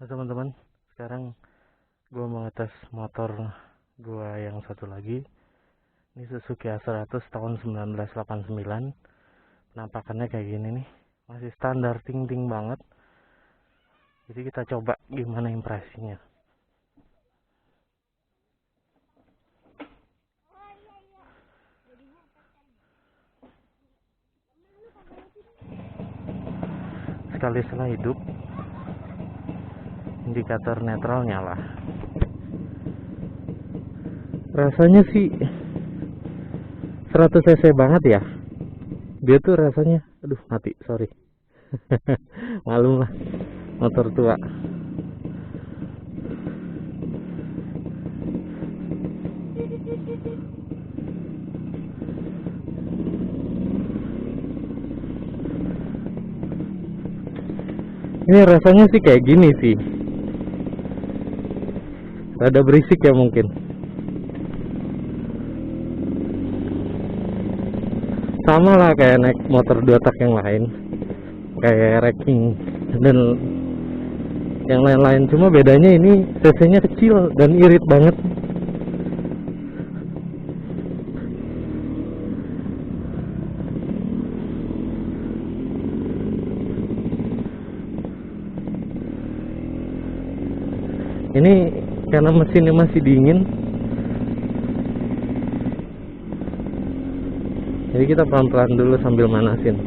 Nah, teman-teman, sekarang gue mau ngetes motor gue yang satu lagi. Ini Suzuki A100 tahun 1989. Penampakannya kayak gini nih, masih standar ting-ting banget. Jadi kita coba gimana impresinya. Sekali setelah hidup, indikator netral nyala. Rasanya sih 100 cc banget ya. Dia tuh rasanya, aduh mati, sorry. Malum lah, motor tua. Ini rasanya sih kayak gini sih. Rada berisik ya mungkin. Sama lah kayak naik motor dua tak yang lain, kayak racking dan yang lain-lain. Cuma bedanya ini cc-nya kecil dan irit banget. Ini karena mesinnya masih dingin, jadi kita pelan-pelan dulu sambil manasin.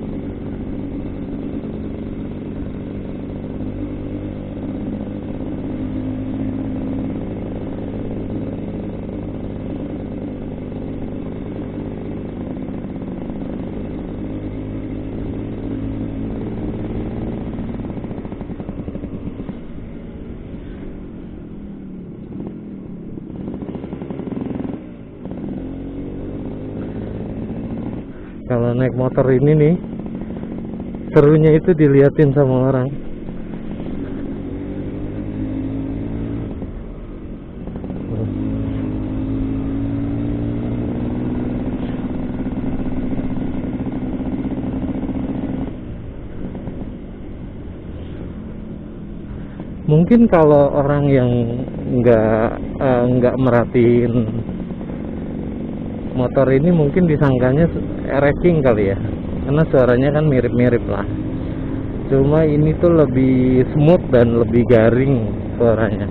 Kalau naik motor ini nih, serunya itu diliatin sama orang. Mungkin kalau orang yang nggak merhatiin motor ini mungkin disangkanya racing kali ya, karena suaranya kan mirip-mirip lah. Cuma ini tuh lebih smooth dan lebih garing suaranya.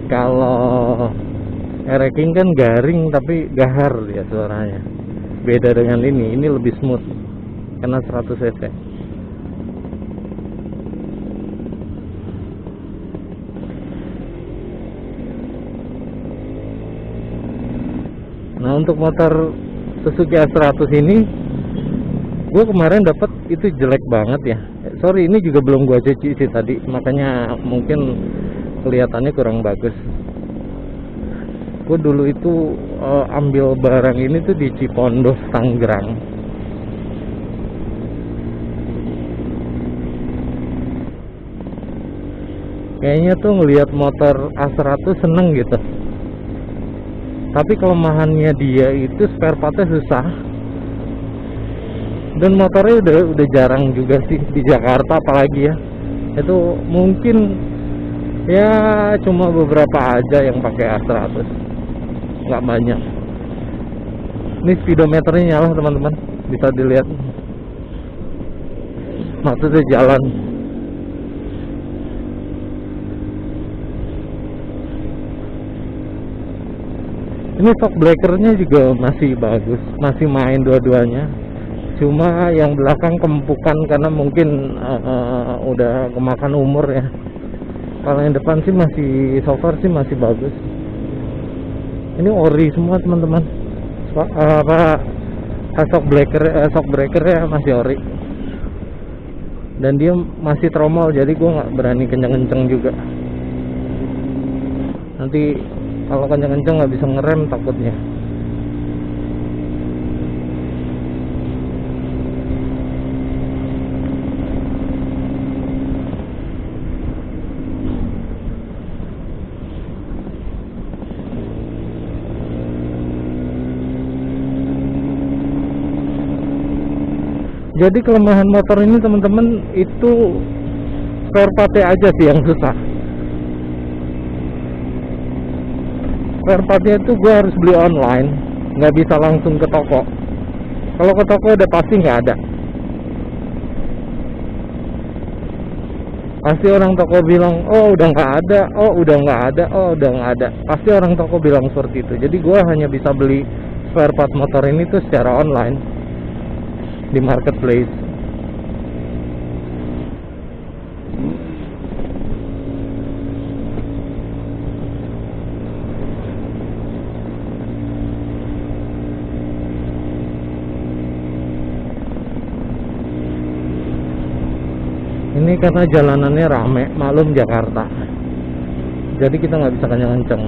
Kalau racing kan garing tapi gahar ya suaranya. Beda dengan ini lebih smooth karena 100 cc. Nah, untuk motor Suzuki A100 ini gue kemarin dapat itu jelek banget ya. Sorry, ini juga belum gue cuci sih tadi, makanya mungkin kelihatannya kurang bagus. Gue dulu itu ambil barang ini tuh di Cipondos, Tangerang. Kayaknya tuh ngelihat motor A100 seneng gitu. Tapi kelemahannya dia itu spare partnya susah. Dan motornya udah jarang juga sih di Jakarta apalagi ya. Itu mungkin ya cuma beberapa aja yang pakai A100. Nggak banyak. Ini speedometernya nyala teman-teman, bisa dilihat. Maksudnya jalan. Ini shock breakernya juga masih bagus, masih main dua-duanya. Cuma yang belakang kempukan karena mungkin udah kemakan umur ya. Kalau yang depan sih masih, so far sih masih bagus. Ini ori semua teman-teman. Shock breaker ya masih ori. Dan dia masih tromol, jadi gue nggak berani kenceng-kenceng juga. Nanti kalau kenceng-kenceng nggak bisa ngerem takutnya. Jadi kelemahan motor ini teman-teman itu spare partnya aja sih yang susah. spare partnya itu gue harus beli online, nggak bisa langsung ke toko. Kalau ke toko udah pasti nggak ada. Pasti orang toko bilang, oh udah nggak ada, oh udah nggak ada, oh udah nggak ada. Pasti orang toko bilang seperti itu. Jadi gue hanya bisa beli spare part motor ini tuh secara online di marketplace. Ini karena jalanannya rame, maklum Jakarta. Jadi kita nggak bisa kenceng-kenceng.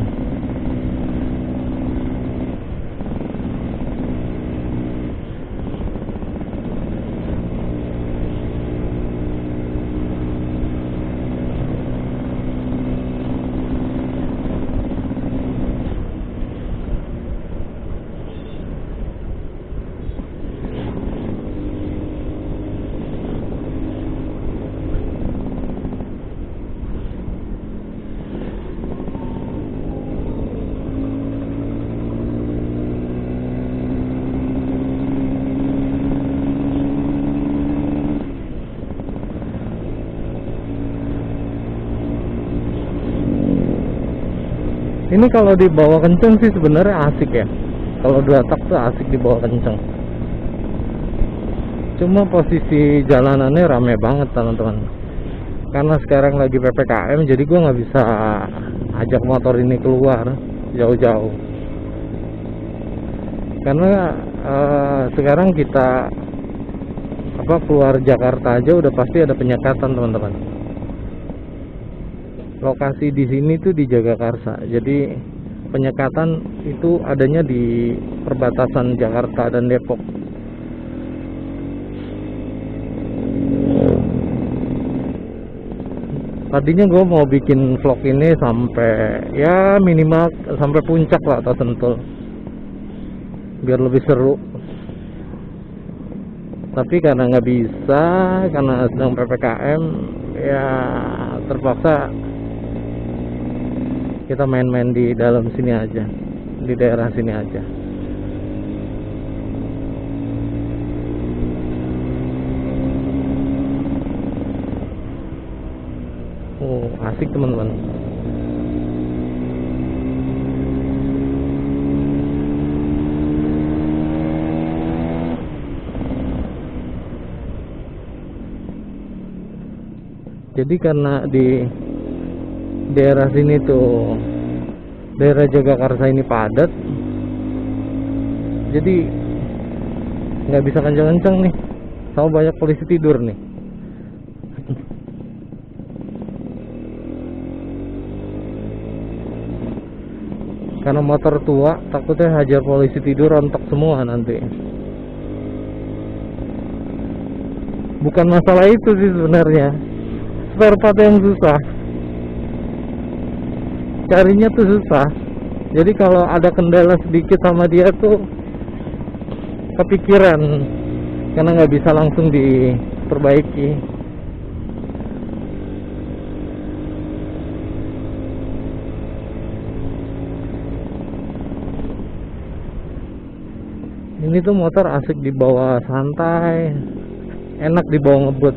Ini kalau dibawa kenceng sih sebenarnya asik ya. Kalau 2 tak tuh asik dibawa kenceng. Cuma posisi jalanannya rame banget teman-teman. Karena sekarang lagi PPKM, jadi gue nggak bisa ajak motor ini keluar jauh-jauh. Karena sekarang kita keluar Jakarta aja udah pasti ada penyekatan teman-teman. Lokasi di sini tuh di Jagakarsa, jadi penyekatan itu adanya di perbatasan Jakarta dan Depok. Tadinya gue mau bikin vlog ini sampai ya minimal sampai puncak lah atau Sentul, biar lebih seru. Tapi karena nggak bisa, karena sedang PPKM, ya terpaksa kita main-main di dalam sini aja, di daerah sini aja. Oh, asik teman-teman. Jadi karena di daerah sini tuh, daerah Jagakarsa ini padat, jadi nggak bisa kenceng-kenceng nih, sama banyak polisi tidur nih. Karena motor tua, takutnya hajar polisi tidur rontok semua nanti. Bukan masalah itu sih sebenarnya, spare part yang susah, carinya tuh susah. Jadi kalau ada kendala sedikit sama dia tuh kepikiran, karena nggak bisa langsung diperbaiki. Ini tuh motor asik dibawa santai, enak dibawa ngebut.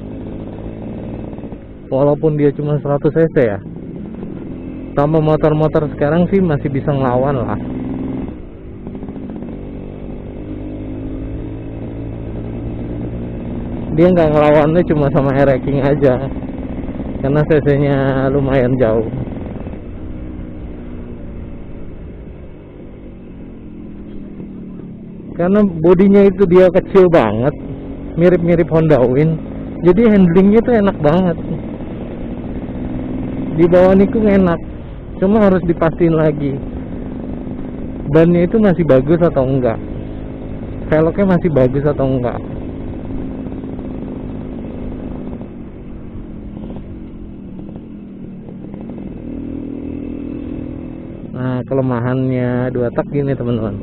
Walaupun dia cuma 100 cc ya, sama motor-motor sekarang sih masih bisa ngelawan lah. Dia nggak ngelawannya cuma sama air-racking aja, karena cc-nya lumayan jauh. Karena bodinya itu dia kecil banget, mirip-mirip Honda Win, jadi handlingnya tuh enak banget. Di bawah nikung enak, cuma harus dipastiin lagi bannya itu masih bagus atau enggak, velgnya masih bagus atau enggak. Nah, kelemahannya 2 tak gini teman-teman,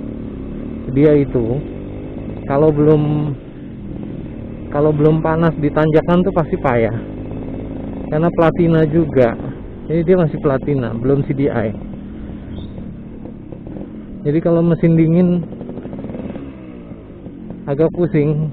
dia itu kalau belum panas di tanjakan tuh pasti payah, karena platina juga. Jadi dia masih platina, belum CDI. Jadi kalau mesin dingin agak pusing.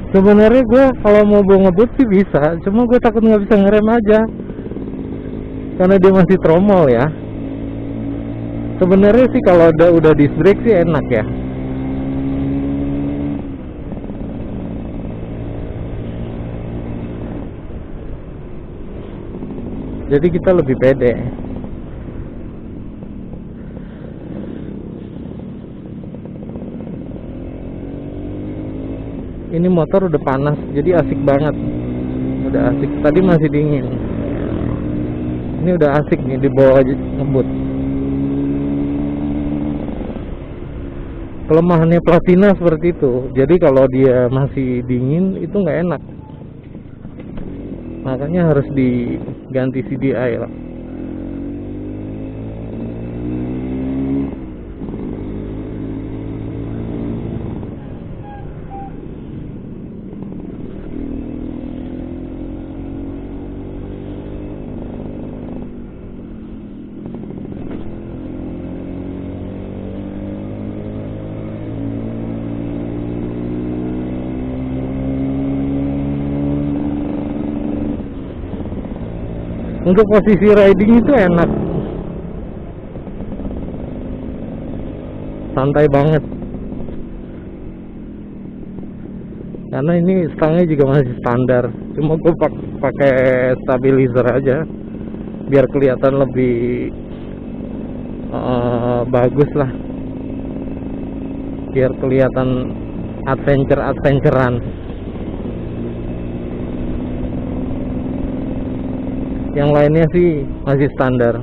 Sebenarnya gue kalau mau ngebut sih bisa, cuma gue takut nggak bisa ngerem aja karena dia masih tromol ya. Sebenarnya sih kalau udah disc brake sih enak ya. Jadi kita lebih pede. Ini motor udah panas, jadi asik banget. Udah asik. Tadi masih dingin. Ini udah asik nih dibawa aja ngebut. Kelemahannya Platina seperti itu. Jadi kalau dia masih dingin itu nggak enak. Makanya harus diganti CDI lah. Untuk posisi riding itu enak, santai banget. Karena ini stangnya juga masih standar, cuma gue pakai stabilizer aja biar kelihatan lebih bagus lah, biar kelihatan adventurean. Yang lainnya sih masih standar.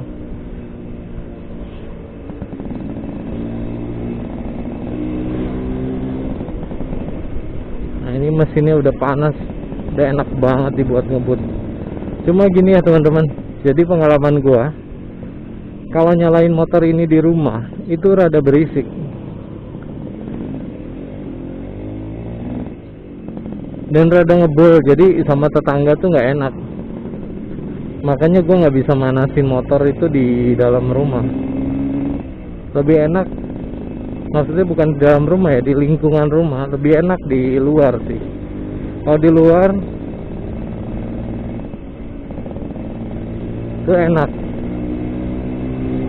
Nah ini mesinnya udah panas, udah enak banget dibuat ngebut. Cuma gini ya teman-teman, jadi pengalaman gua kalau nyalain motor ini di rumah itu rada berisik dan rada ngebul, jadi sama tetangga tuh nggak enak. Makanya gue nggak bisa manasin motor itu di dalam rumah. Lebih enak, maksudnya bukan di dalam rumah ya, di lingkungan rumah. Lebih enak di luar sih. Kalau di luar itu enak,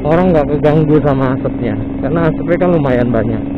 orang nggak keganggu sama asapnya, karena asapnya kan lumayan banyak.